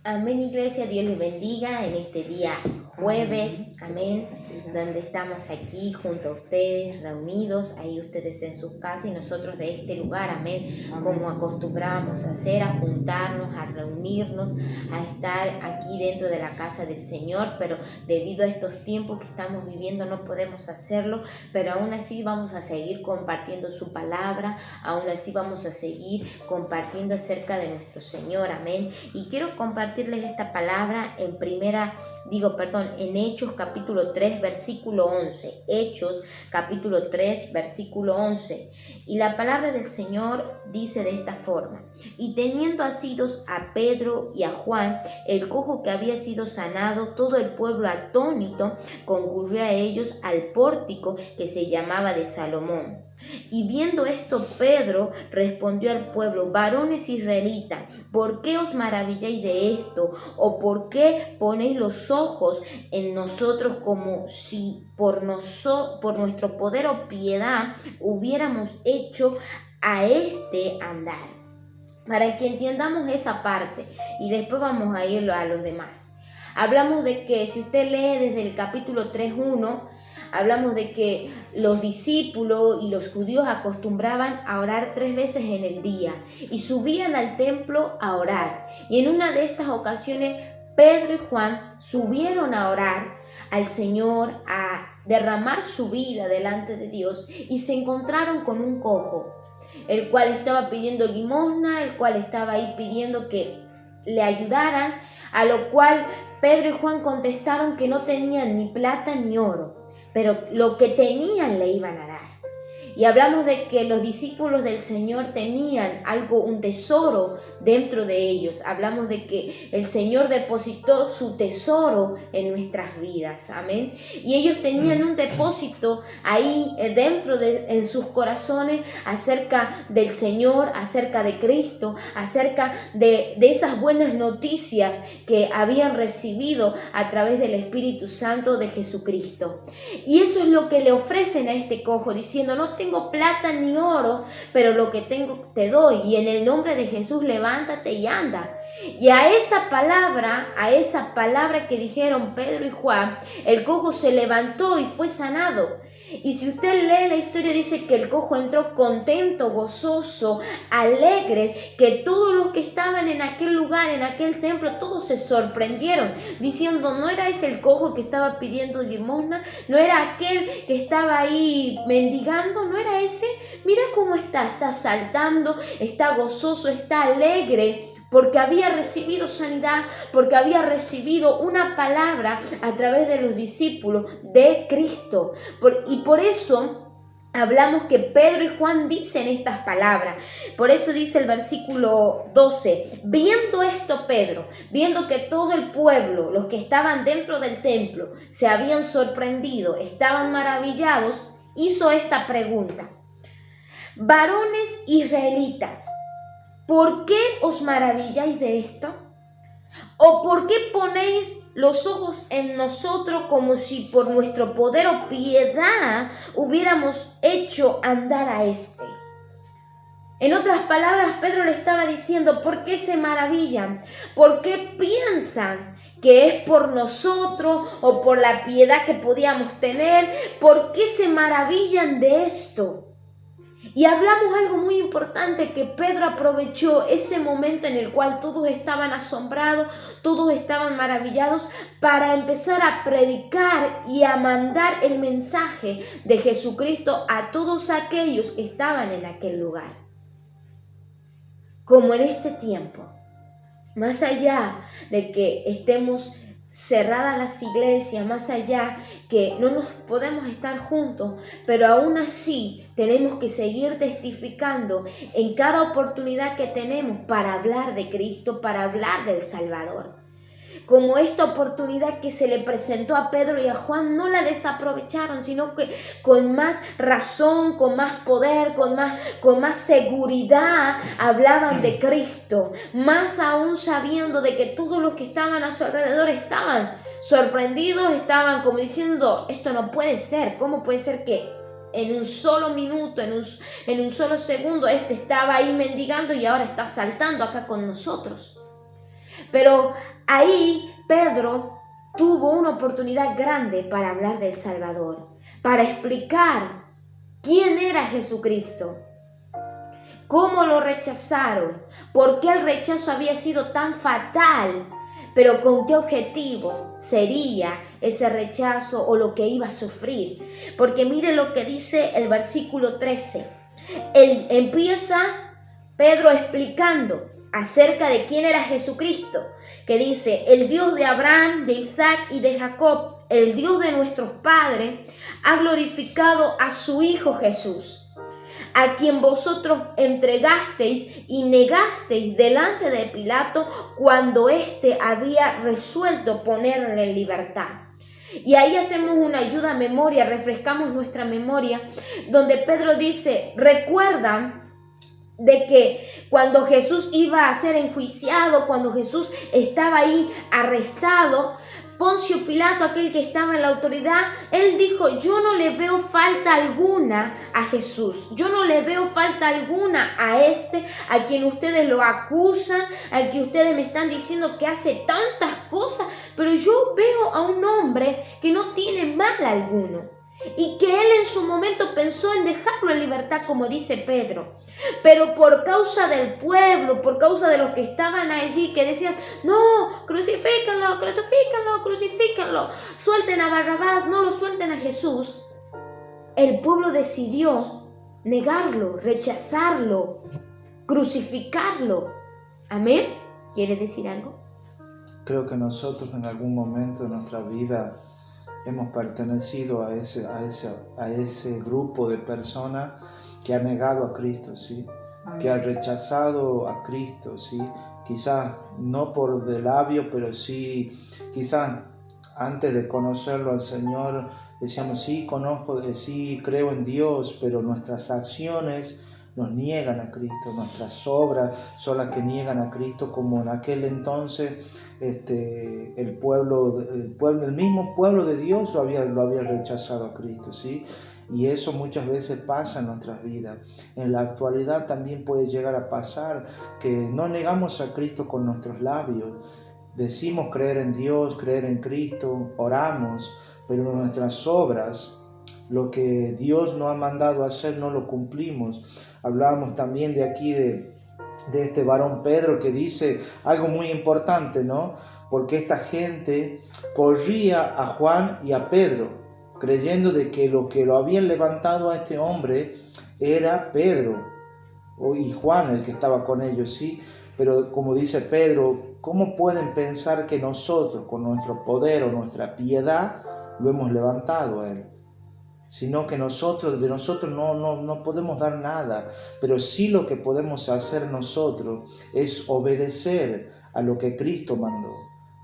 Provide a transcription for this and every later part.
Amén, iglesia, Dios les bendiga en este día jueves, amén, donde estamos aquí junto a ustedes, reunidos, ahí ustedes en sus casas y nosotros de este lugar, amén, como acostumbrábamos a hacer, a juntarnos, a reunirnos, a estar aquí dentro de la casa del Señor, pero debido a estos tiempos que estamos viviendo no podemos hacerlo, pero aún así vamos a seguir compartiendo su palabra, aún así vamos a seguir compartiendo acerca de nuestro Señor, amén, y quiero compartirles esta palabra en Hechos capítulo 3 versículo 11. Hechos capítulo 3 versículo 11. Y la palabra del Señor dice de esta forma: y teniendo asidos a Pedro y a Juan, el cojo que había sido sanado, todo el pueblo atónito concurrió a ellos al pórtico que se llamaba de Salomón. Y viendo esto, Pedro respondió al pueblo: varones israelitas, ¿por qué os maravilláis de esto? ¿O por qué ponéis los ojos en nosotros como si por nuestro poder o piedad hubiéramos hecho a este andar? Para que entiendamos esa parte y después vamos a ir a los demás. Hablamos de que si usted lee desde el capítulo 3:1, hablamos de que los discípulos y los judíos acostumbraban a orar 3 veces en el día y subían al templo a orar. Y en una de estas ocasiones, Pedro y Juan subieron a orar al Señor, a derramar su vida delante de Dios, y se encontraron con un cojo, el cual estaba pidiendo limosna, el cual estaba ahí pidiendo que le ayudaran, a lo cual Pedro y Juan contestaron que no tenían ni plata ni oro, pero lo que tenían le iban a dar. Y hablamos de que los discípulos del Señor tenían un tesoro dentro de ellos. Hablamos de que el Señor depositó su tesoro en nuestras vidas. Amén. Y ellos tenían un depósito ahí en sus corazones acerca del Señor, acerca de Cristo, acerca de esas buenas noticias que habían recibido a través del Espíritu Santo de Jesucristo. Y eso es lo que le ofrecen a este cojo, diciendo: no tengo plata ni oro, pero lo que tengo te doy, y en el nombre de Jesús levántate y anda. Y a esa palabra que dijeron Pedro y Juan, el cojo se levantó y fue sanado. Y si usted lee la historia, dice que el cojo entró contento, gozoso, alegre, que todos los que estaban en aquel lugar, en aquel templo, todos se sorprendieron, diciendo: no era ese el cojo que estaba pidiendo limosna, no era aquel que estaba ahí mendigando, no era ese. Mira cómo está saltando, está gozoso, está alegre, porque había recibido sanidad, porque había recibido una palabra a través de los discípulos de Cristo. Y por eso hablamos que Pedro y Juan dicen estas palabras. Por eso dice el versículo 12: viendo esto, Pedro, viendo que todo el pueblo, los que estaban dentro del templo, se habían sorprendido, estaban maravillados, hizo esta pregunta: varones israelitas, ¿por qué os maravilláis de esto? ¿O por qué ponéis los ojos en nosotros como si por nuestro poder o piedad hubiéramos hecho andar a este? En otras palabras, Pedro le estaba diciendo: ¿por qué se maravillan? ¿Por qué piensan que es por nosotros o por la piedad que podíamos tener? ¿Por qué se maravillan de esto? Y hablamos algo muy importante, que Pedro aprovechó ese momento en el cual todos estaban asombrados, todos estaban maravillados, para empezar a predicar y a mandar el mensaje de Jesucristo a todos aquellos que estaban en aquel lugar. Como en este tiempo, más allá de que estemos cerradas las iglesias, más allá que no nos podemos estar juntos, pero aún así tenemos que seguir testificando en cada oportunidad que tenemos para hablar de Cristo, para hablar del Salvador. Como esta oportunidad que se le presentó a Pedro y a Juan, no la desaprovecharon, sino que con más razón, con más poder, con más seguridad hablaban de Cristo, más aún sabiendo de que todos los que estaban a su alrededor estaban sorprendidos, estaban como diciendo: esto no puede ser, ¿cómo puede ser que en un solo minuto, en un solo segundo, este estaba ahí mendigando y ahora está saltando acá con nosotros? Pero ahí Pedro tuvo una oportunidad grande para hablar del Salvador, para explicar quién era Jesucristo, cómo lo rechazaron, por qué el rechazo había sido tan fatal, pero con qué objetivo sería ese rechazo o lo que iba a sufrir. Porque mire lo que dice el versículo 13. Él empieza Pedro explicando acerca de quién era Jesucristo, que dice: el Dios de Abraham, de Isaac y de Jacob, el Dios de nuestros padres, ha glorificado a su Hijo Jesús, a quien vosotros entregasteis y negasteis delante de Pilato cuando éste había resuelto ponerle en libertad. Y ahí hacemos una ayuda a memoria, refrescamos nuestra memoria, donde Pedro dice: recuerdan de que cuando Jesús iba a ser enjuiciado, cuando Jesús estaba ahí arrestado, Poncio Pilato, aquel que estaba en la autoridad, él dijo: yo no le veo falta alguna a Jesús, yo no le veo falta alguna a quien ustedes lo acusan, a quien ustedes me están diciendo que hace tantas cosas, pero yo veo a un hombre que no tiene mal alguno. Y que él en su momento pensó en dejarlo en libertad, como dice Pedro. Pero por causa del pueblo, por causa de los que estaban allí, que decían: no, crucifícanlo, crucifícanlo, crucifícanlo, suelten a Barrabás, no lo suelten a Jesús. El pueblo decidió negarlo, rechazarlo, crucificarlo. Amén. ¿Quiere decir algo? Creo que nosotros en algún momento de nuestra vida hemos pertenecido a ese grupo de personas que ha negado a Cristo, ¿sí? Que ha rechazado a Cristo, ¿sí? Quizás no por de labio, pero sí, quizás antes de conocerlo al Señor decíamos: sí, conozco, sí, creo en Dios, pero nuestras acciones nos niegan a Cristo, nuestras obras son las que niegan a Cristo, como en aquel entonces el mismo pueblo de Dios lo había rechazado a Cristo, ¿sí? Y eso muchas veces pasa en nuestras vidas. En la actualidad también puede llegar a pasar que no negamos a Cristo con nuestros labios. Decimos creer en Dios, creer en Cristo, oramos, pero nuestras obras, lo que Dios nos ha mandado a hacer, no lo cumplimos. Hablábamos también de aquí de este varón Pedro, que dice algo muy importante, ¿no? Porque esta gente corría a Juan y a Pedro, creyendo de que lo habían levantado a este hombre era Pedro y Juan, el que estaba con ellos, ¿sí? Pero como dice Pedro, ¿cómo pueden pensar que nosotros, con nuestro poder o nuestra piedad, lo hemos levantado a él? Sino que de nosotros no podemos dar nada, pero sí lo que podemos hacer nosotros es obedecer a lo que Cristo mandó.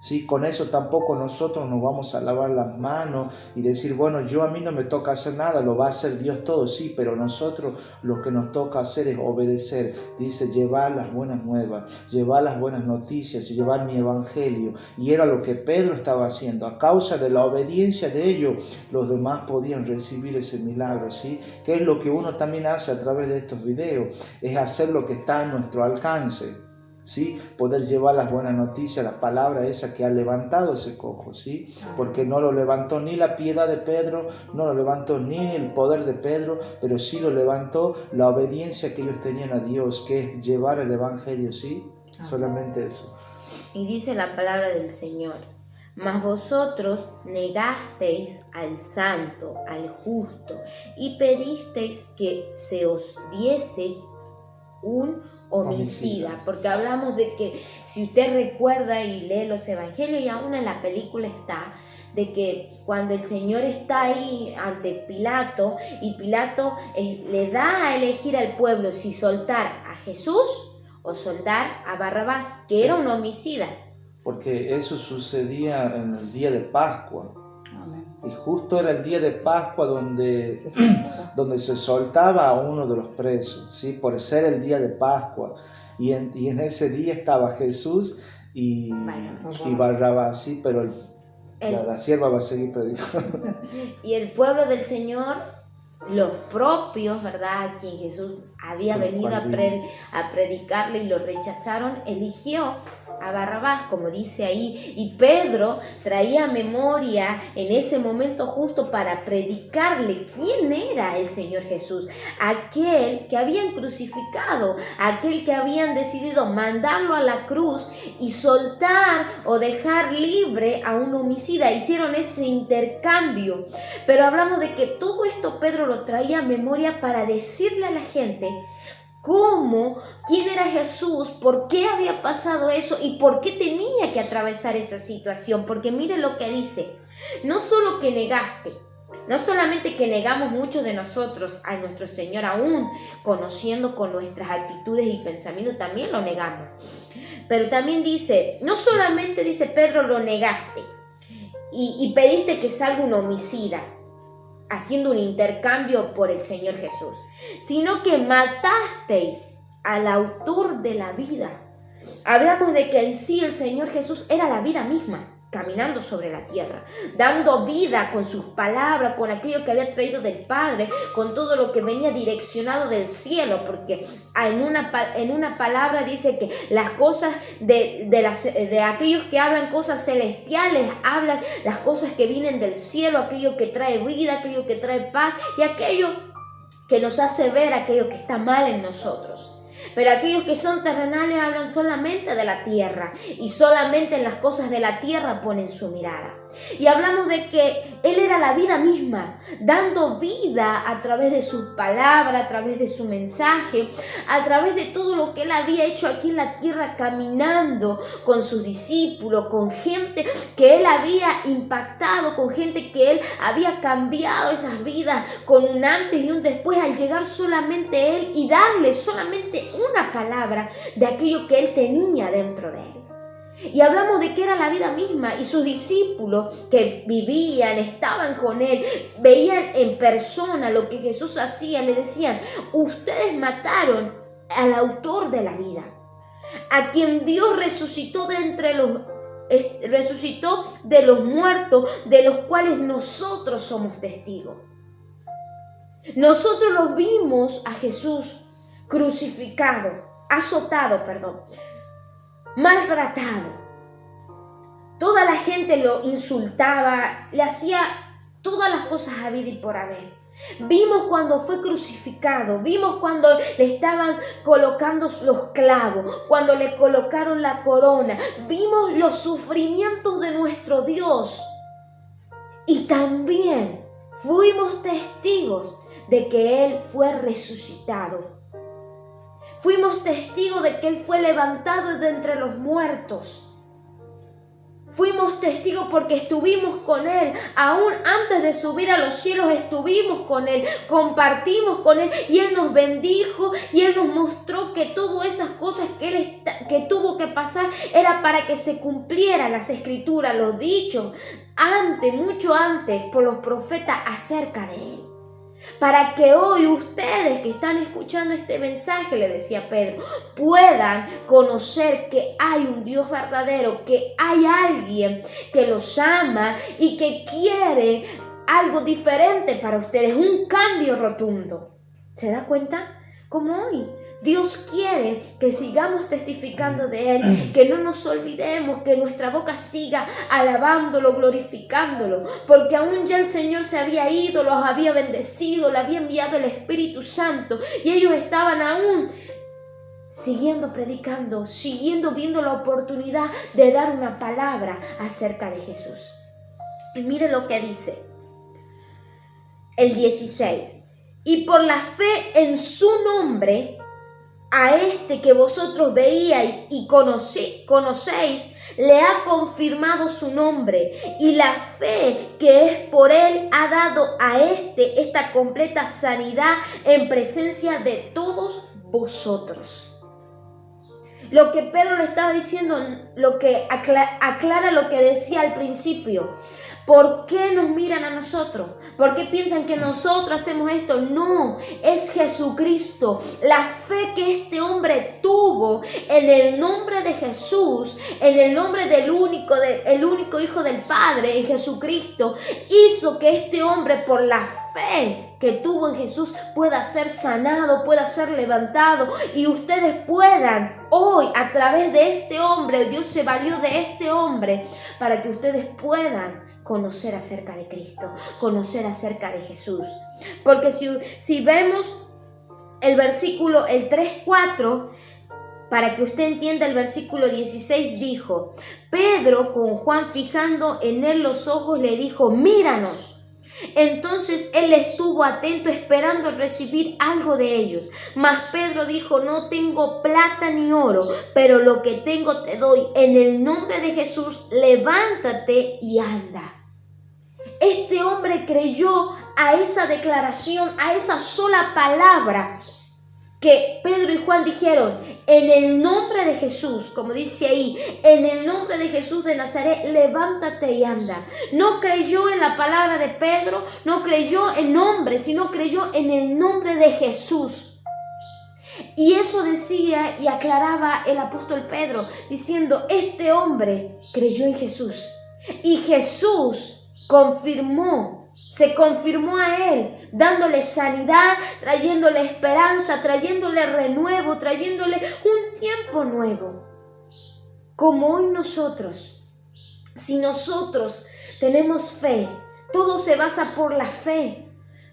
¿Sí? Con eso tampoco nosotros nos vamos a lavar las manos y decir: bueno, a mí no me toca hacer nada, lo va a hacer Dios todo. Sí, pero nosotros lo que nos toca hacer es obedecer. Dice: llevar las buenas nuevas, llevar las buenas noticias, llevar mi evangelio. Y era lo que Pedro estaba haciendo. A causa de la obediencia de ellos, los demás podían recibir ese milagro, ¿sí? Que es lo que uno también hace a través de estos videos, es hacer lo que está a nuestro alcance, ¿sí? Poder llevar las buenas noticias, la palabra esa que ha levantado ese cojo, ¿sí? Porque no lo levantó ni la piedad de Pedro, no lo levantó ni el poder de Pedro, pero sí lo levantó la obediencia que ellos tenían a Dios, que es llevar el evangelio, ¿sí? Solamente eso. Y dice la palabra del Señor: mas vosotros negasteis al santo, al justo, y pedisteis que se os diese un homicida. Porque hablamos de que, si usted recuerda y lee los evangelios, y aún en la película está, de que cuando el Señor está ahí ante Pilato, y Pilato le da a elegir al pueblo si soltar a Jesús o soltar a Barrabás, que era un homicida. Porque eso sucedía en el día de Pascua. Y justo era el día de Pascua donde se soltaba a uno de los presos, ¿sí? Por ser el día de Pascua. Y en ese día estaba Jesús y Barrabás, ¿sí? Pero la sierva va a seguir predicando. Y el pueblo del Señor, los propios, ¿verdad?, a quien Jesús había venido a predicarle y lo rechazaron, eligió a Barrabás, como dice ahí, y Pedro traía memoria en ese momento justo para predicarle quién era el Señor Jesús, aquel que habían crucificado, aquel que habían decidido mandarlo a la cruz y soltar o dejar libre a un homicida. Hicieron ese intercambio, pero hablamos de que todo esto Pedro lo traía a memoria para decirle a la gente quién era Jesús, por qué había pasado eso y por qué tenía que atravesar esa situación. Porque mire lo que dice, no solo que negaste, no solamente que negamos muchos de nosotros a nuestro Señor, aún conociendo con nuestras actitudes y pensamientos, también lo negamos. Pero también dice, no solamente dice Pedro, lo negaste y pediste que salga un homicida, haciendo un intercambio por el Señor Jesús, sino que matasteis al autor de la vida. Hablamos de que en sí el Señor Jesús era la vida misma, caminando sobre la tierra, dando vida con sus palabras, con aquello que había traído del Padre, con todo lo que venía direccionado del cielo, porque en una palabra dice que las cosas de aquellos que hablan cosas celestiales, hablan las cosas que vienen del cielo, aquello que trae vida, aquello que trae paz y aquello que nos hace ver aquello que está mal en nosotros. Pero aquellos que son terrenales hablan solamente de la tierra y solamente en las cosas de la tierra ponen su mirada. Y hablamos de que Él era la vida misma, dando vida a través de sus palabras, a través de su mensaje, a través de todo lo que Él había hecho aquí en la tierra, caminando con sus discípulos, con gente que Él había impactado, con gente que Él había cambiado esas vidas, con un antes y un después, al llegar solamente Él y darle solamente una palabra de aquello que Él tenía dentro de Él. Y hablamos de que era la vida misma y sus discípulos que vivían, estaban con Él, veían en persona lo que Jesús hacía, le decían, ustedes mataron al autor de la vida, a quien Dios resucitó de los muertos, de los cuales nosotros somos testigos. Nosotros lo vimos a Jesús crucificado, maltratado. Toda la gente lo insultaba, le hacía todas las cosas habidas y por haber. Vimos cuando fue crucificado, vimos cuando le estaban colocando los clavos, cuando le colocaron la corona, vimos los sufrimientos de nuestro Dios. Y también fuimos testigos de que Él fue resucitado. Fuimos testigos de que Él fue levantado de entre los muertos. Fuimos testigos porque estuvimos con Él. Aún antes de subir a los cielos estuvimos con Él. Compartimos con Él y Él nos bendijo y Él nos mostró que todas esas cosas que tuvo que pasar era para que se cumplieran las escrituras, los dichos mucho antes por los profetas acerca de Él. Para que hoy ustedes que están escuchando este mensaje, le decía Pedro, puedan conocer que hay un Dios verdadero, que hay alguien que los ama y que quiere algo diferente para ustedes, un cambio rotundo. ¿Se da cuenta? Como hoy, Dios quiere que sigamos testificando de Él, que no nos olvidemos, que nuestra boca siga alabándolo, glorificándolo, porque aún ya el Señor se había ido, los había bendecido, le había enviado el Espíritu Santo y ellos estaban aún siguiendo predicando, siguiendo viendo la oportunidad de dar una palabra acerca de Jesús. Y mire lo que dice el 16. Y por la fe en su nombre, a este que vosotros veíais y conocéis, le ha confirmado su nombre. Y la fe que es por él ha dado a esta completa sanidad en presencia de todos vosotros. Lo que Pedro le estaba diciendo, lo que aclara lo que decía al principio. ¿Por qué nos miran a nosotros? ¿Por qué piensan que nosotros hacemos esto? No, es Jesucristo. La fe que este hombre tuvo en el nombre de Jesús, en el nombre del único Hijo del Padre, en Jesucristo, hizo que este hombre por la fe fe que tuvo en Jesús pueda ser sanado, pueda ser levantado y ustedes puedan hoy a través de este hombre, Dios se valió de este hombre para que ustedes puedan conocer acerca de Cristo, conocer acerca de Jesús. Porque si vemos el versículo, el 3:4, para que usted entienda el versículo 16, dijo: Pedro, con Juan fijando en él los ojos, le dijo: míranos. Entonces él estuvo atento esperando recibir algo de ellos. Mas Pedro dijo: no tengo plata ni oro, pero lo que tengo te doy. En el nombre de Jesús, levántate y anda. Este hombre creyó a esa declaración, a esa sola palabra que Pedro y Juan dijeron: en el nombre de Jesús, como dice ahí, en el nombre de Jesús de Nazaret, levántate y anda. No creyó en la palabra de Pedro, no creyó en hombre, sino creyó en el nombre de Jesús. Y eso decía y aclaraba el apóstol Pedro, diciendo: este hombre creyó en Jesús. Y Jesús se confirmó a él, dándole sanidad, trayéndole esperanza, trayéndole renuevo, trayéndole un tiempo nuevo. Como hoy nosotros, si nosotros tenemos fe, todo se basa por la fe.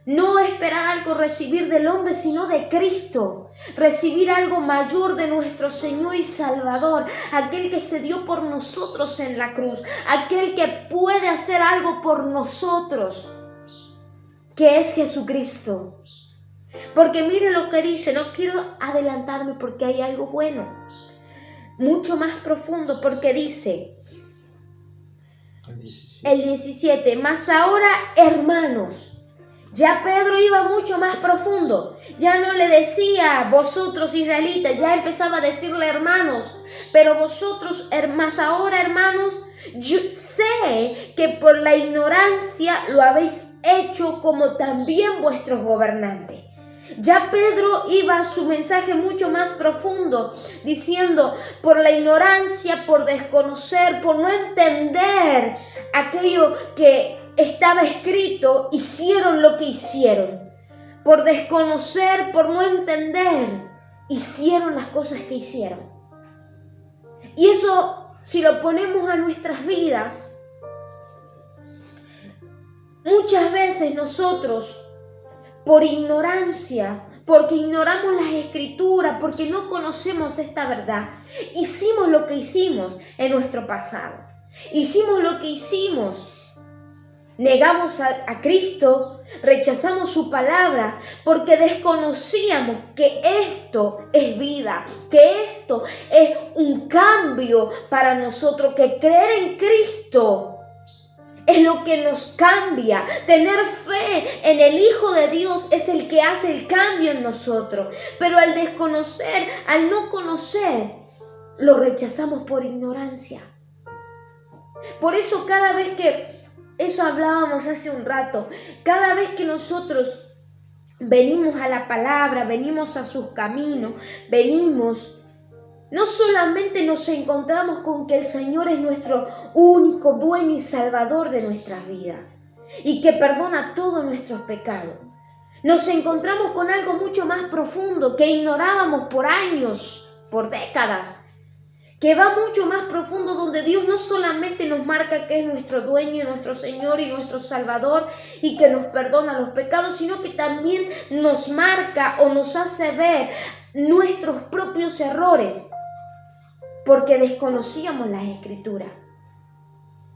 No esperar algo recibir del hombre, sino de Cristo. Recibir algo mayor de nuestro Señor y Salvador. Aquel que se dio por nosotros en la cruz. Aquel que puede hacer algo por nosotros, que es Jesucristo. Porque mire lo que dice, no quiero adelantarme porque hay algo bueno, mucho más profundo, porque dice el 17, mas ahora, hermanos. Ya Pedro iba mucho más profundo, ya no le decía vosotros israelitas, ya empezaba a decirle hermanos, pero vosotros, mas ahora hermanos, yo sé que por la ignorancia lo habéis hecho como también vuestros gobernantes. Ya Pedro iba a su mensaje mucho más profundo, diciendo: por la ignorancia, por desconocer, por no entender aquello que estaba escrito, hicieron lo que hicieron. Por desconocer, por no entender, hicieron las cosas que hicieron. Y eso, si lo ponemos a nuestras vidas, muchas veces nosotros, por ignorancia, porque ignoramos las escrituras, porque no conocemos esta verdad, hicimos lo que hicimos en nuestro pasado. Hicimos lo que hicimos. Negamos a Cristo, rechazamos su palabra, porque desconocíamos que esto es vida, que esto es un cambio para nosotros, que creer en Cristo es lo que nos cambia. Tener fe en el Hijo de Dios es el que hace el cambio en nosotros. Pero al desconocer, al no conocer, lo rechazamos por ignorancia. Por eso cada vez que, eso hablábamos hace un rato, cada vez que nosotros venimos a la palabra, venimos a sus caminos, venimos, no solamente nos encontramos con que el Señor es nuestro único dueño y salvador de nuestras vidas y que perdona todos nuestros pecados. Nos encontramos con algo mucho más profundo que ignorábamos por años, por décadas, que va mucho más profundo, donde Dios no solamente nos marca que es nuestro dueño, nuestro Señor y nuestro Salvador y que nos perdona los pecados, sino que también nos marca o nos hace ver nuestros propios errores, porque desconocíamos las Escrituras.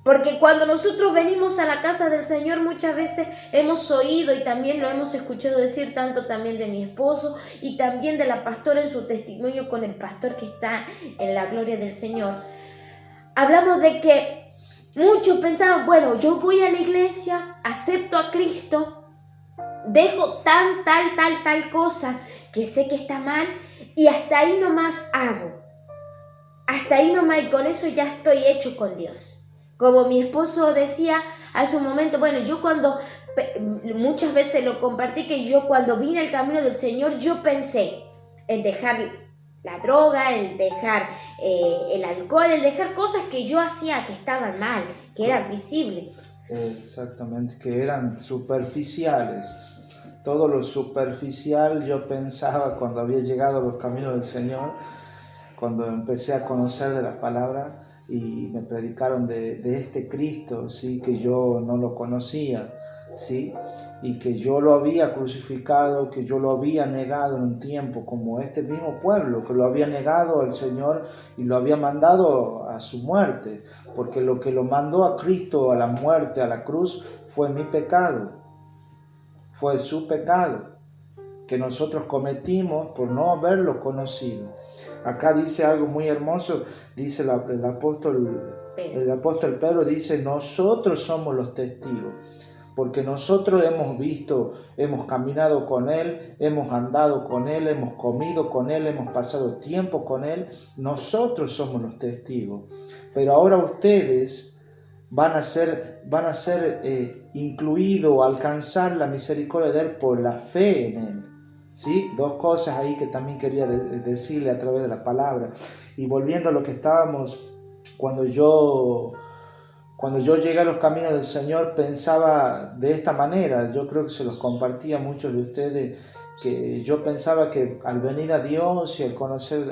Porque cuando nosotros venimos a la casa del Señor, muchas veces hemos oído y también lo hemos escuchado decir, tanto también de mi esposo y también de la pastora en su testimonio con el pastor que está en la gloria del Señor. Hablamos de que muchos pensaban: bueno, yo voy a la iglesia, acepto a Cristo, dejo tal cosa que sé que está mal y hasta ahí nomás hago. Hasta ahí nomás, y con eso ya estoy hecho con Dios. Como mi esposo decía hace un momento, bueno, yo cuando, muchas veces lo compartí, que yo cuando vine al camino del Señor, yo pensé en dejar la droga, en dejar el alcohol, en dejar cosas que yo hacía que estaban mal, que eran visibles. Exactamente, que eran superficiales. Todo lo superficial yo pensaba cuando había llegado a los caminos del Señor, cuando empecé a conocer de la palabra y me predicaron de este Cristo, ¿sí? Que yo no lo conocía, ¿sí? Y que yo lo había crucificado, que yo lo había negado en un tiempo, como este mismo pueblo, que lo había negado al Señor y lo había mandado a su muerte, porque lo que lo mandó a Cristo a la muerte, a la cruz, fue mi pecado, fue su pecado, que nosotros cometimos por no haberlo conocido. Acá dice algo muy hermoso, dice el apóstol Pedro, dice, nosotros somos los testigos, porque nosotros hemos visto, hemos caminado con Él, hemos andado con Él, hemos comido con Él, hemos pasado tiempo con Él, nosotros somos los testigos. Pero ahora ustedes van a ser incluidos, alcanzar la misericordia de Él por la fe en Él. ¿Sí? Dos cosas ahí que también quería decirle a través de la palabra. Y volviendo a lo que estábamos, cuando yo llegué a los caminos del Señor, pensaba de esta manera. Yo creo que se los compartí a muchos de ustedes, que yo pensaba que al venir a Dios y al conocer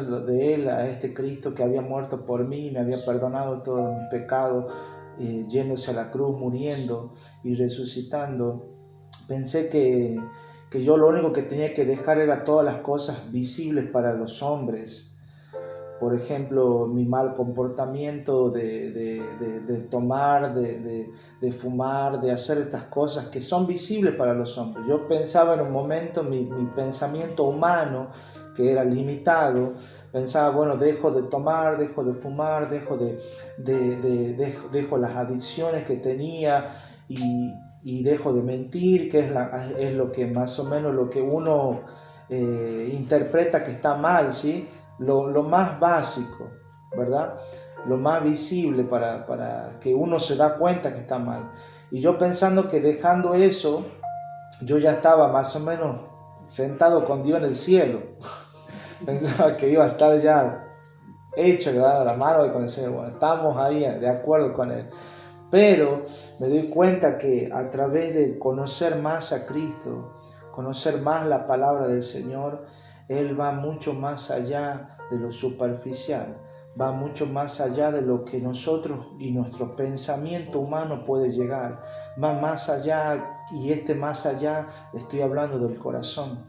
de Él, a este Cristo que había muerto por mí, me había perdonado todos mis pecados, yéndose a la cruz, muriendo y resucitando, pensé que yo lo único que tenía que dejar era todas las cosas visibles para los hombres. Por ejemplo, mi mal comportamiento de tomar, de fumar, de hacer estas cosas que son visibles para los hombres. Yo pensaba en un momento, mi pensamiento humano, que era limitado, pensaba, bueno, dejo de tomar, dejo de fumar, dejo las adicciones que tenía y dejo de mentir, que es lo que más o menos lo que uno interpreta que está mal, ¿sí? Lo más básico, ¿verdad? Lo más visible para que uno se da cuenta que está mal. Y yo pensando que dejando eso, yo ya estaba más o menos sentado con Dios en el cielo. Pensaba que iba a estar ya hecho, le daba la mano con el Señor. Bueno, estamos ahí de acuerdo con Él. Pero me doy cuenta que a través de conocer más a Cristo, conocer más la palabra del Señor, Él va mucho más allá de lo superficial, va mucho más allá de lo que nosotros y nuestro pensamiento humano puede llegar, va más allá, y más allá estoy hablando del corazón,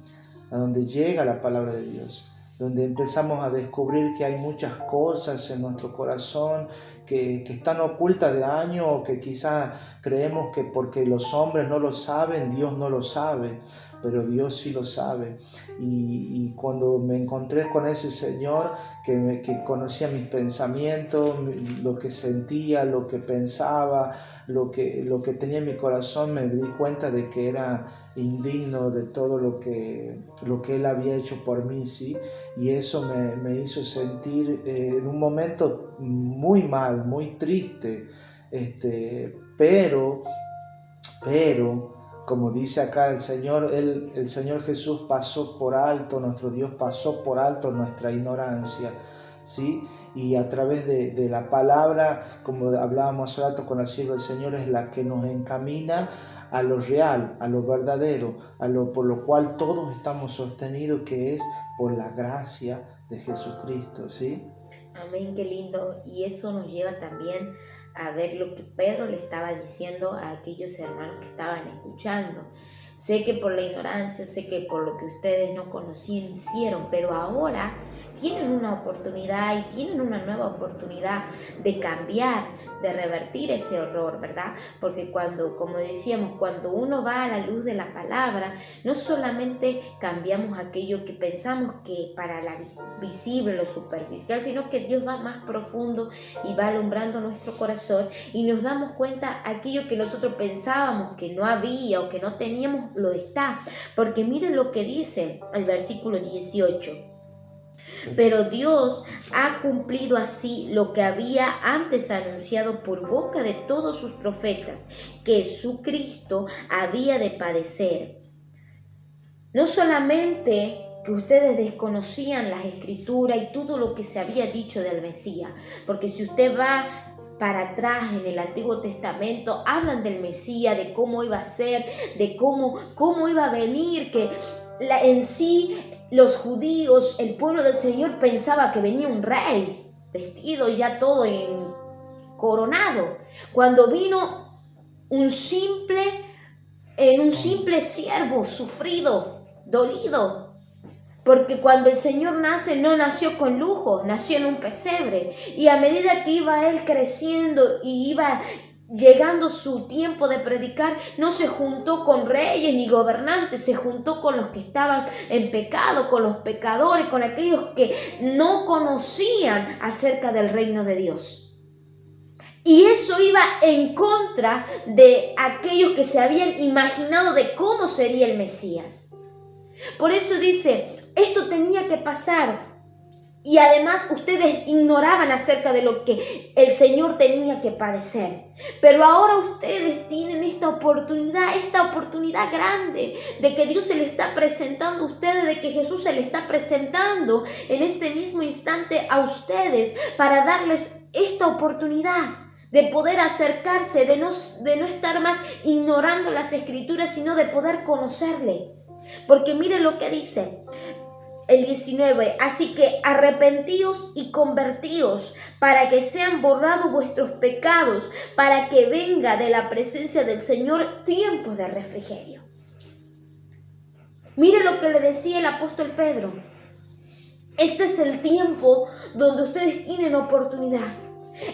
a donde llega la palabra de Dios, donde empezamos a descubrir que hay muchas cosas en nuestro corazón que están ocultas de años, o que quizás creemos que porque los hombres no lo saben, Dios no lo sabe, pero Dios sí lo sabe. Y cuando me encontré con ese Señor que conocía mis pensamientos, lo que sentía, lo que pensaba, lo que tenía en mi corazón, me di cuenta de que era indigno de todo lo que Él había hecho por mí, ¿sí? Y eso me hizo sentir en un momento muy mal, muy triste, pero como dice acá el Señor, el Señor Jesús pasó por alto, nuestro Dios pasó por alto nuestra ignorancia, ¿sí? Y a través de la palabra, como hablábamos hace rato con la sierva del Señor, es la que nos encamina a lo real, a lo verdadero, por lo cual todos estamos sostenidos, que es por la gracia de Jesucristo, ¿sí? Amén, qué lindo. Y eso nos lleva también a ver lo que Pedro le estaba diciendo a aquellos hermanos que estaban escuchando. Sé que por la ignorancia, sé que por lo que ustedes no conocían hicieron, pero ahora tienen una oportunidad y tienen una nueva oportunidad de cambiar, de revertir ese error, ¿verdad? Porque como decíamos, cuando uno va a la luz de la palabra, no solamente cambiamos aquello que pensamos que para la visible, lo superficial, sino que Dios va más profundo y va alumbrando nuestro corazón y nos damos cuenta aquello que nosotros pensábamos que no había o que no teníamos, lo está, porque miren lo que dice el versículo 18. Pero Dios ha cumplido así lo que había antes anunciado por boca de todos sus profetas, que su Cristo había de padecer. No solamente que ustedes desconocían las escrituras y todo lo que se había dicho del Mesías, porque si usted va para atrás en el Antiguo Testamento, hablan del Mesías, de cómo iba a ser, de cómo iba a venir, que en sí los judíos, el pueblo del Señor pensaba que venía un rey, vestido ya todo coronado, cuando vino un simple siervo sufrido, dolido. Porque cuando el Señor nace, no nació con lujo, nació en un pesebre. Y a medida que iba Él creciendo y iba llegando su tiempo de predicar, no se juntó con reyes ni gobernantes, se juntó con los que estaban en pecado, con los pecadores, con aquellos que no conocían acerca del reino de Dios. Y eso iba en contra de aquellos que se habían imaginado de cómo sería el Mesías. Por eso dice, esto tenía que pasar. Y además ustedes ignoraban acerca de lo que el Señor tenía que padecer. Pero ahora ustedes tienen esta oportunidad grande de que Dios se le está presentando a ustedes, de que Jesús se le está presentando en este mismo instante a ustedes para darles esta oportunidad de poder acercarse, de no estar más ignorando las Escrituras, sino de poder conocerle. Porque mire lo que dice el 19, así que arrepentíos y convertíos para que sean borrados vuestros pecados, para que venga de la presencia del Señor tiempos de refrigerio. Mire lo que le decía el apóstol Pedro. Este es el tiempo donde ustedes tienen oportunidad.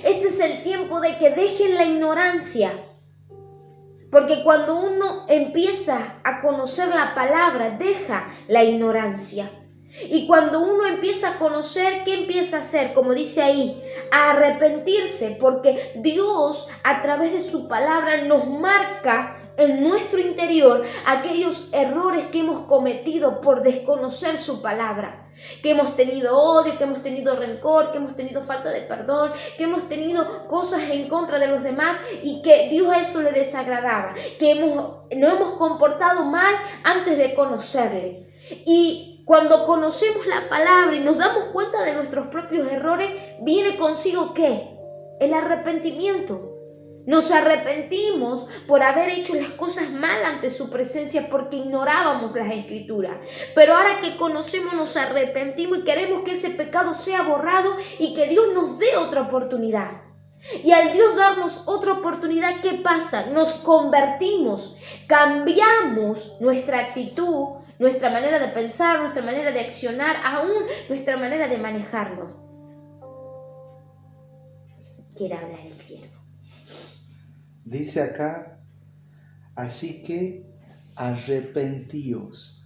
Este es el tiempo de que dejen la ignorancia. Porque cuando uno empieza a conocer la palabra, deja la ignorancia. Y cuando uno empieza a conocer, ¿qué empieza a hacer? Como dice ahí, a arrepentirse, porque Dios a través de su palabra nos marca en nuestro interior aquellos errores que hemos cometido por desconocer su palabra. Que hemos tenido odio, que hemos tenido rencor, que hemos tenido falta de perdón, que hemos tenido cosas en contra de los demás y que Dios a eso le desagradaba, que no hemos comportado mal antes de conocerle. Y cuando conocemos la palabra y nos damos cuenta de nuestros propios errores, viene consigo ¿qué? El arrepentimiento. Nos arrepentimos por haber hecho las cosas mal ante su presencia porque ignorábamos las Escrituras. Pero ahora que conocemos nos arrepentimos y queremos que ese pecado sea borrado y que Dios nos dé otra oportunidad. Y al Dios darnos otra oportunidad, ¿qué pasa? Nos convertimos, cambiamos nuestra actitud, nuestra manera de pensar, nuestra manera de accionar, aún nuestra manera de manejarnos. Quiere hablar el siervo. Dice acá, así que arrepentíos,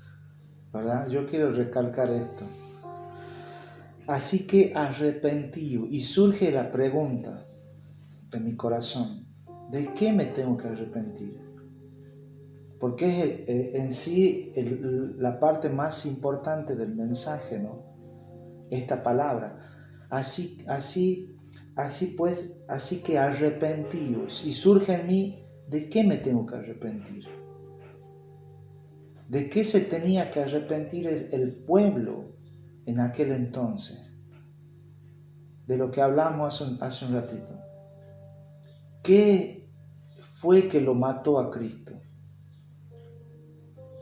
¿verdad? Yo quiero recalcar esto. Así que arrepentíos. Y surge la pregunta de mi corazón, ¿de qué me tengo que arrepentir? Porque es en sí la parte más importante del mensaje, ¿no? Esta palabra. Así que arrepentíos. Y surge en mí, ¿de qué me tengo que arrepentir? ¿De qué se tenía que arrepentir el pueblo en aquel entonces? De lo que hablamos hace un ratito. ¿Qué fue que lo mató a Cristo?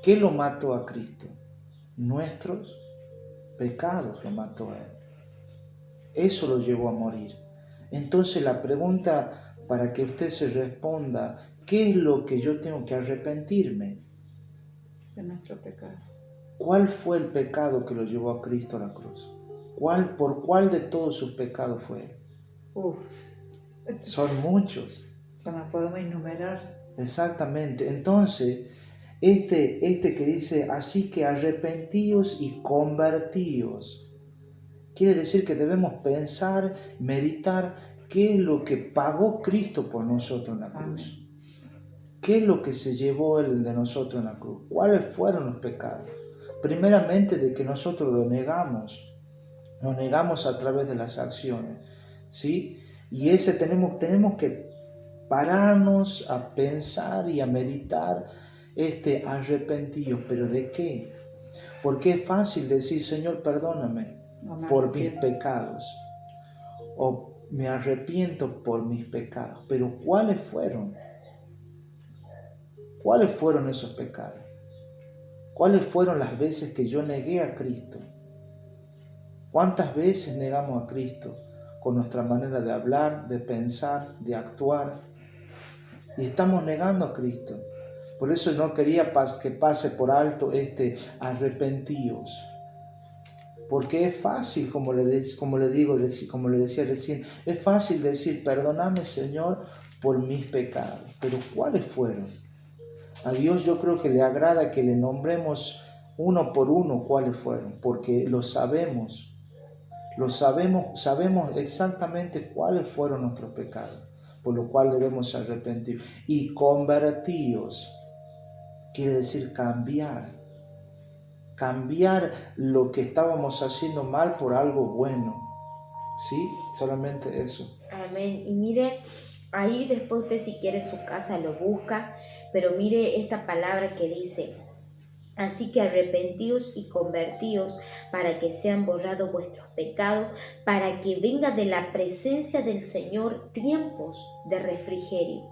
¿Qué lo mató a Cristo? Nuestros pecados lo mató a Él. Eso lo llevó a morir. Entonces la pregunta para que usted se responda, ¿qué es lo que yo tengo que arrepentirme? De nuestro pecado. ¿Cuál fue el pecado que lo llevó a Cristo a la cruz? ¿Por cuál de todos sus pecados fue Él? Son muchos. Ya no podemos enumerar. Exactamente. Entonces, este que dice, así que arrepentíos y convertíos, quiere decir que debemos pensar, meditar qué es lo que pagó Cristo por nosotros en la cruz. ¿Qué es lo que se llevó Él de nosotros en la cruz? ¿Cuáles fueron los pecados? Primeramente de que nosotros lo negamos a través de las acciones, ¿sí? Y tenemos que pararnos a pensar y a meditar arrepentidos. ¿Pero de qué? Porque es fácil decir, Señor, perdóname por mis pecados. O me arrepiento por mis pecados. Pero ¿cuáles fueron? ¿Cuáles fueron esos pecados? ¿Cuáles fueron las veces que yo negué a Cristo? ¿Cuántas veces negamos a Cristo con nuestra manera de hablar, de pensar, de actuar? Y estamos negando a Cristo. Por eso no quería que pase por alto arrepentíos. Porque es fácil, como le decía recién, es fácil decir, perdóname Señor por mis pecados. Pero ¿cuáles fueron? A Dios yo creo que le agrada que le nombremos uno por uno cuáles fueron, porque lo sabemos. Sabemos exactamente cuáles fueron nuestros pecados, por lo cual debemos arrepentir. Y convertíos quiere decir cambiar lo que estábamos haciendo mal por algo bueno. ¿Sí? Solamente eso. Amén. Y mire, ahí después usted si quiere en su casa lo busca, pero mire esta palabra que dice: así que arrepentíos y convertíos para que sean borrados vuestros pecados, para que venga de la presencia del Señor tiempos de refrigerio.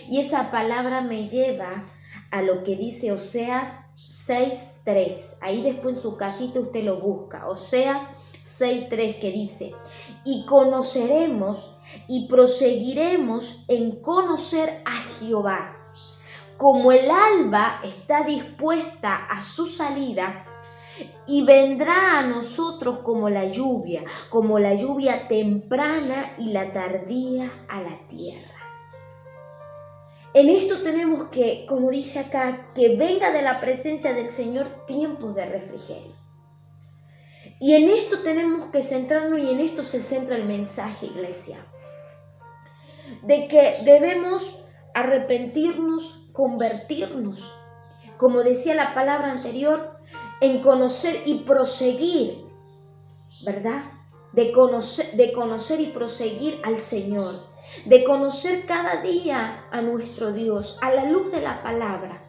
Y esa palabra me lleva a lo que dice Oseas 6:3. Ahí después en su casita usted lo busca. Oseas 6:3, que dice: y conoceremos y proseguiremos en conocer a Jehová. Como el alba está dispuesta a su salida, y vendrá a nosotros como la lluvia temprana y la tardía a la tierra. En esto tenemos que, como dice acá, que venga de la presencia del Señor tiempos de refrigerio. Y en esto tenemos que centrarnos, y en esto se centra el mensaje, iglesia, de que debemos arrepentirnos, convertirnos, como decía la palabra anterior, en conocer y proseguir, ¿verdad? De conocer y proseguir al Señor, de conocer cada día a nuestro Dios a la luz de la palabra,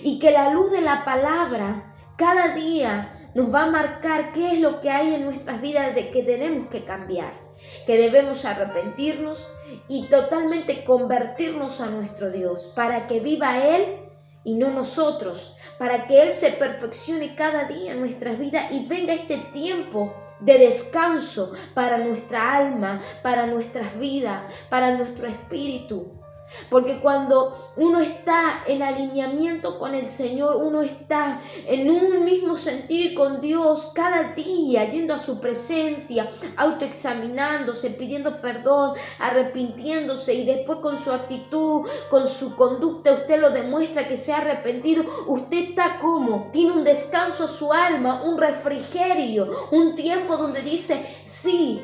y que la luz de la palabra cada día nos va a marcar qué es lo que hay en nuestras vidas de que tenemos que cambiar, que debemos arrepentirnos y totalmente convertirnos a nuestro Dios para que viva Él y no nosotros, para que Él se perfeccione cada día en nuestras vidas y venga este tiempo de descanso para nuestra alma, para nuestras vidas, para nuestro espíritu. Porque cuando uno está en alineamiento con el Señor, uno está en un mismo sentir con Dios cada día, yendo a su presencia, autoexaminándose, pidiendo perdón, arrepintiéndose, y después con su actitud, con su conducta, usted lo demuestra que se ha arrepentido. Usted está como, tiene un descanso a su alma, un refrigerio, un tiempo donde dice, sí,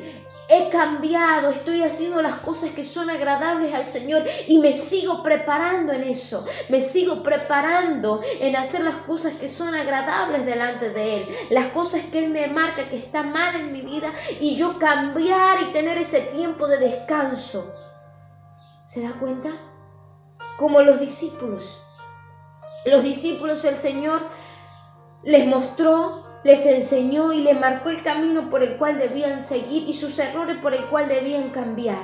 he cambiado, estoy haciendo las cosas que son agradables al Señor y me sigo preparando en eso. Me sigo preparando en hacer las cosas que son agradables delante de Él. Las cosas que Él me marca que está mal en mi vida, y yo cambiar y tener ese tiempo de descanso. ¿Se da cuenta? Como los discípulos. Los discípulos el Señor les mostró, les enseñó y les marcó el camino por el cual debían seguir y sus errores por el cual debían cambiar.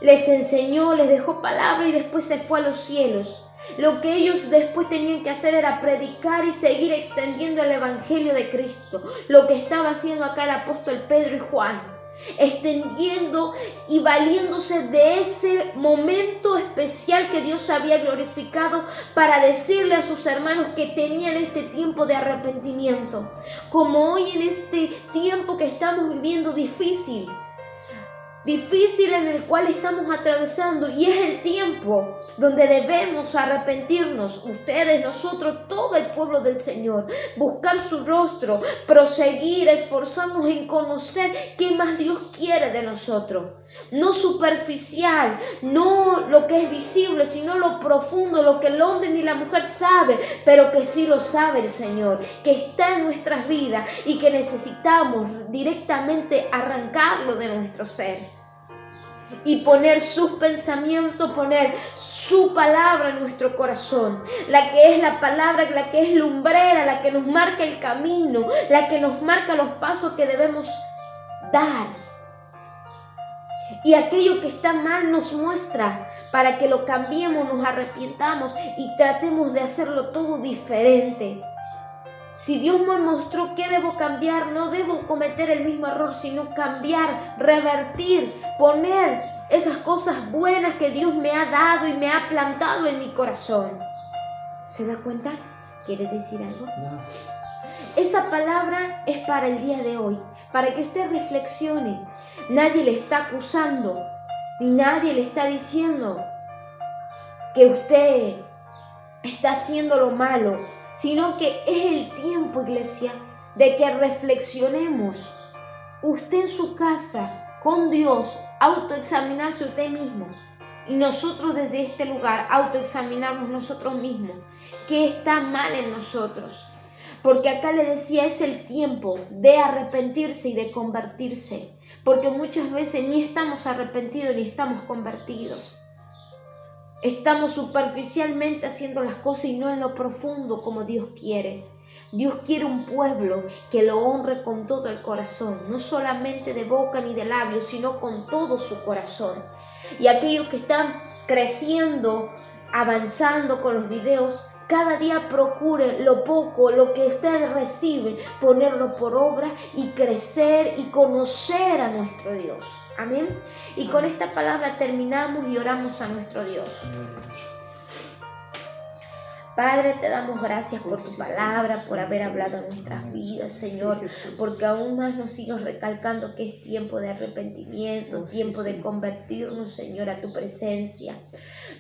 Les enseñó, les dejó palabra y después se fue a los cielos. Lo que ellos después tenían que hacer era predicar y seguir extendiendo el evangelio de Cristo. Lo que estaba haciendo acá el apóstol Pedro y Juan, extendiendo y valiéndose de ese momento especial que Dios había glorificado para decirle a sus hermanos que tenían este tiempo de arrepentimiento. Como hoy en este tiempo que estamos viviendo difícil en el cual estamos atravesando, y es el tiempo donde debemos arrepentirnos, ustedes, nosotros, todo el pueblo del Señor, buscar su rostro, proseguir, esforzarnos en conocer qué más Dios quiere de nosotros, no superficial, no lo que es visible, sino lo profundo, lo que el hombre ni la mujer sabe, pero que sí lo sabe el Señor, que está en nuestras vidas y que necesitamos directamente arrancarlo de nuestro ser y poner sus pensamientos, poner su palabra en nuestro corazón, la que es la palabra, la que es lumbrera, la que nos marca el camino, la que nos marca los pasos que debemos dar Y aquello que está mal nos muestra para que lo cambiemos, nos arrepientamos y tratemos de hacerlo todo diferente. Si Dios me mostró que debo cambiar, no debo cometer el mismo error, sino cambiar, revertir, poner esas cosas buenas que Dios me ha dado y me ha plantado en mi corazón. ¿Se da cuenta? ¿Quiere decir algo? No. Esa palabra es para el día de hoy, para que usted reflexione. Nadie le está acusando, ni nadie le está diciendo que usted está haciendo lo malo, sino que es el tiempo, iglesia, de que reflexionemos. Usted en su casa, con Dios, autoexaminarse usted mismo. Y nosotros desde este lugar, autoexaminarnos nosotros mismos. ¿Qué está mal en nosotros? Porque acá le decía, es el tiempo de arrepentirse y de convertirse. Porque muchas veces ni estamos arrepentidos ni estamos convertidos. Estamos superficialmente haciendo las cosas y no en lo profundo como Dios quiere. Dios quiere un pueblo que lo honre con todo el corazón, no solamente de boca ni de labios, sino con todo su corazón. Y aquellos que están creciendo, avanzando con los videos, cada día procure lo poco, lo que usted recibe, ponerlo por obra y crecer y conocer a nuestro Dios. Amén. Y con esta palabra terminamos y oramos a nuestro Dios. Padre, te damos gracias por tu palabra, por haber hablado en nuestras vidas, Señor, porque aún más nos sigues recalcando que es tiempo de arrepentimiento, tiempo de convertirnos, Señor, a tu presencia.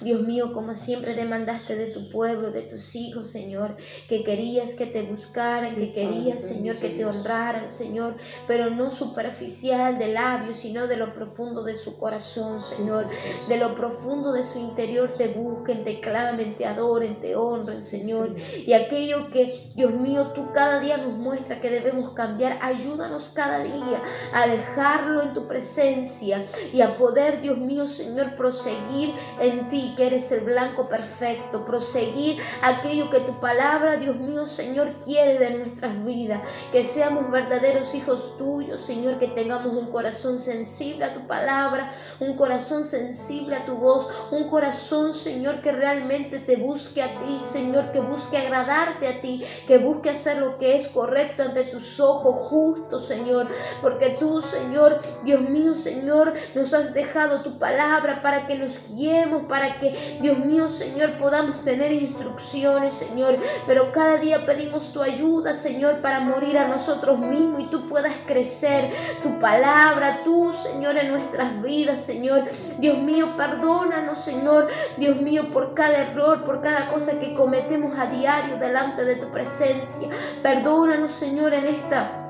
Dios mío, como siempre demandaste de tu pueblo, de tus hijos, Señor, que querías que te buscaran, que querías, Señor, que te honraran, Señor, pero no superficial de labios, sino de lo profundo de su corazón, Señor, de lo profundo de su interior te busquen, te clamen, te adoren, te honren, Señor, y aquello que, Dios mío, tú cada día nos muestras que debemos cambiar, ayúdanos cada día a dejarlo en tu presencia y a poder, Dios mío, Señor, proseguir en ti, que eres el blanco perfecto, proseguir aquello que tu palabra, Dios mío, Señor, quiere de nuestras vidas, que seamos verdaderos hijos tuyos, Señor, que tengamos un corazón sensible a tu palabra, un corazón sensible a tu voz, un corazón, Señor, que realmente te busque a ti, Señor, que busque agradarte a ti, que busque hacer lo que es correcto ante tus ojos, justo, Señor, porque tú, Señor, Dios mío, Señor, nos has dejado tu palabra para que nos guiemos, para que, Dios mío, Señor, podamos tener instrucciones, Señor, pero cada día pedimos tu ayuda, Señor, para morir a nosotros mismos y tú puedas crecer tu palabra, tú, Señor, en nuestras vidas, Señor. Dios mío, perdónanos, Señor, Dios mío, por cada error, por cada cosa que cometemos a diario delante de tu presencia. Perdónanos, Señor, en esta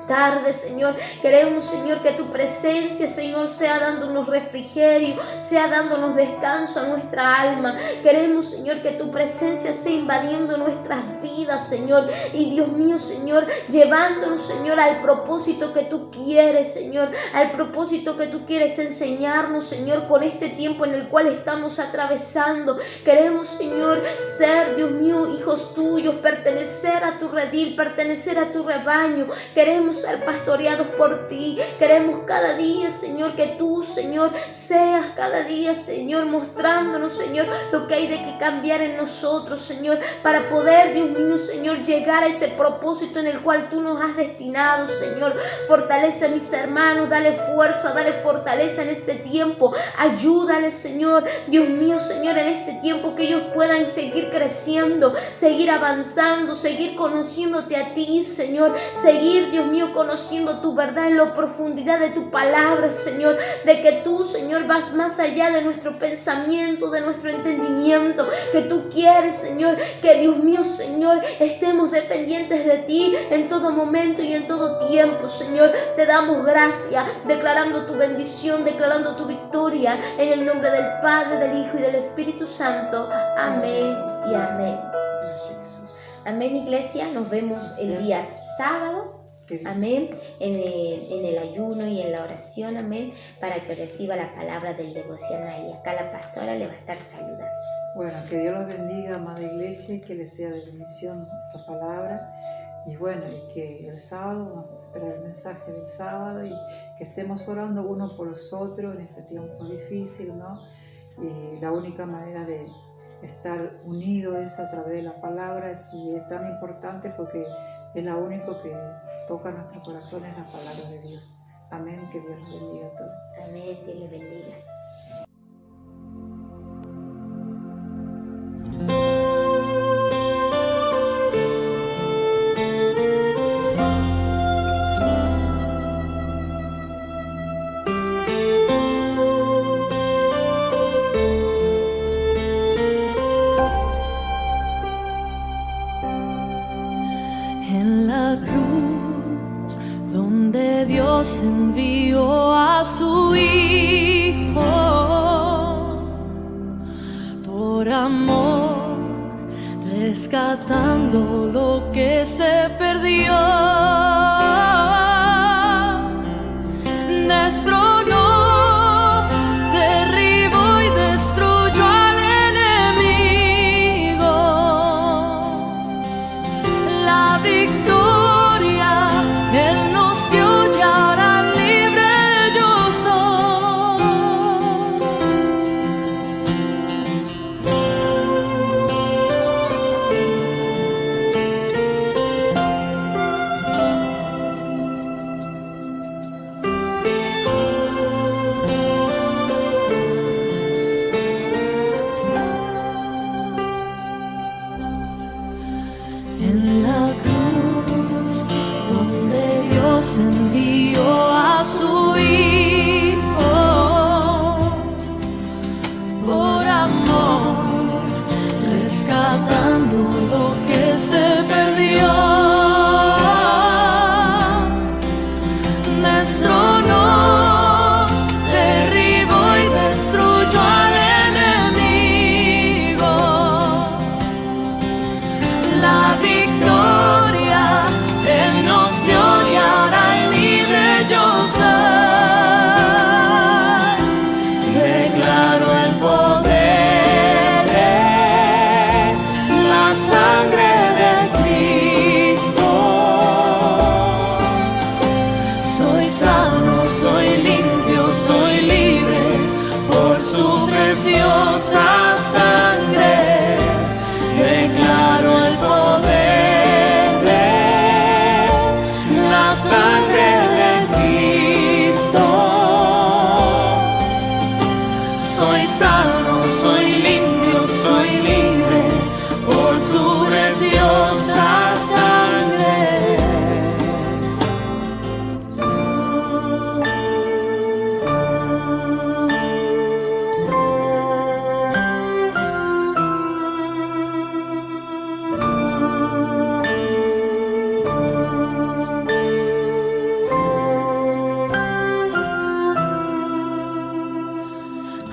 tarde, Señor. Queremos, Señor, que tu presencia, Señor, sea dándonos refrigerio, sea dándonos descanso a nuestra alma. Queremos, Señor, que tu presencia sea invadiendo nuestras vidas, Señor. Y Dios mío, Señor, llevándonos, Señor, al propósito que tú quieres, Señor, al propósito que tú quieres enseñarnos, Señor, con este tiempo en el cual estamos atravesando. Queremos, Señor, ser, Dios mío, hijos tuyos, pertenecer a tu redil, pertenecer a tu rebaño. Queremos ser pastoreados por ti. Queremos cada día, Señor, que tú, Señor, seas cada día, Señor, mostrándonos, Señor, lo que hay de que cambiar en nosotros, Señor, para poder, Dios mío, Señor, llegar a ese propósito en el cual tú nos has destinado, Señor. Fortalece a mis hermanos, dale fuerza, dale fortaleza en este tiempo. Ayúdale, Señor, Dios mío, Señor, en este tiempo que ellos puedan seguir creciendo, seguir avanzando, seguir conociéndote a ti, Señor, seguir, Dios mío, conociendo tu verdad en la profundidad de tu palabra, Señor, de que tú, Señor, vas más allá de nuestro pensamiento, de nuestro entendimiento, que tú quieres, Señor, que, Dios mío, Señor, estemos dependientes de ti en todo momento y en todo tiempo, Señor. Te damos gracias, declarando tu bendición, declarando tu victoria, en el nombre del Padre, del Hijo y del Espíritu Santo. Amén y amén. Amén, iglesia. Nos vemos el día sábado. Amén, en el ayuno y en la oración, amén, para que reciba la palabra del devocional. Y acá la pastora le va a estar saludando. Bueno, que Dios los bendiga, amada iglesia, y que les sea de bendición esta palabra. Y bueno, y que el sábado, vamos a esperar el mensaje del sábado y que estemos orando uno por los otros en este tiempo difícil, ¿no? Y la única manera de estar unidos es a través de la palabra, y es tan importante porque es la única que toca nuestros corazones, la palabra de Dios. Amén, que Dios los bendiga a todos. Amén, Dios les bendiga. En la cruz, donde Dios envió a su Hijo, por amor, rescatando lo que se perdió, destronó, derribó y destruyó al enemigo. La victoria Él nos dio, y ahora libre yo soy. En la cruz, donde Dios envió a su Hijo, por amor, rescatando lo que se perdió, destronó, derribó y destruyó al enemigo. La victoria Él nos dio, y ahora libre yo soy. Declaro el poder de la sangre de Cristo. Soy sano, soy limpio, soy libre por su preciosa sangre. Declaro el poder de la sangre de Cristo. Soy sano, soy limpio, soy libre por su preciosa sangre.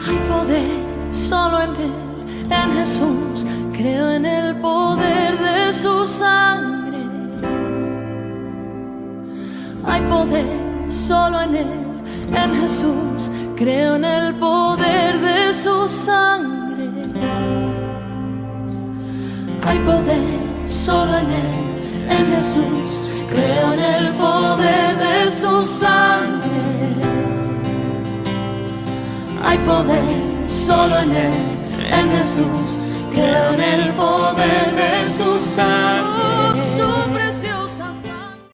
Hay poder solo en Él, en Jesús. Creo en el poder de su sangre. Hay poder solo en Él, en Jesús. Creo en el poder de su sangre. Hay poder solo en Él, en Jesús. Creo en el poder de su sangre. Hay poder solo en Él, en Jesús. Creo en el poder de su sangre.